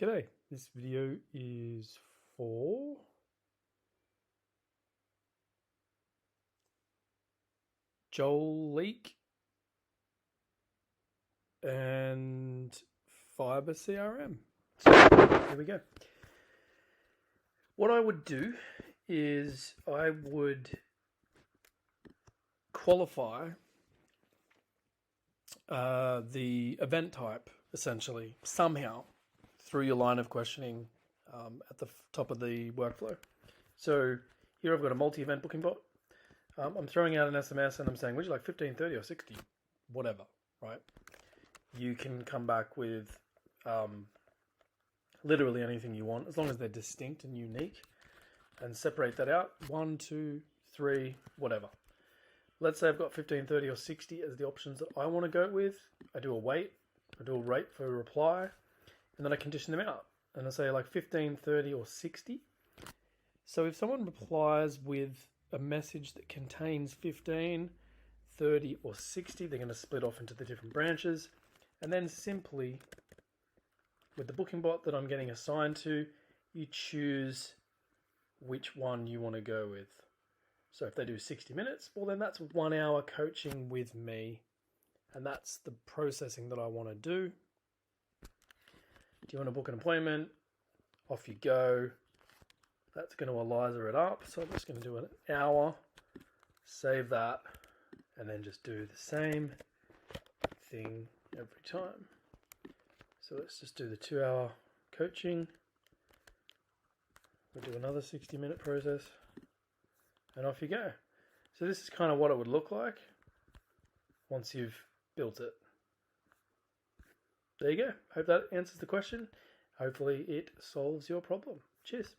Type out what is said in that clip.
G'day, this video is for Joel Leak and Fiber CRM. So here we go. What I would do is I would qualify the event type essentially somehow through your line of questioning at the top of the workflow. So here I've got a multi-event booking bot. I'm throwing out an SMS and I'm saying, would you like 15, 30 or 60? Whatever, right? You can come back with literally anything you want as long as they're distinct and unique, and separate that out. 1, 2, 3, whatever. Let's say I've got 15, 30 or 60 as the options that I want to go with. I do a wait, I do a rate for a reply, and then I condition them out. And I say like 15, 30 or 60. So if someone replies with a message that contains 15, 30 or 60, they're going to split off into the different branches. And then simply, with the booking bot that I'm getting assigned to, you choose which one you want to go with. So if they do 60 minutes, well then that's 1 hour coaching with me. And that's the processing that I want to do. Do you want to book an appointment? Off you go. That's going to ELISA it up. So I'm just going to do an hour, save that, and then just do the same thing every time. So let's just do the 2 hour coaching. We'll do another 60-minute process, and off you go. So this is kind of what it would look like once you've built it. There you go. Hope that answers the question. Hopefully it solves your problem. Cheers.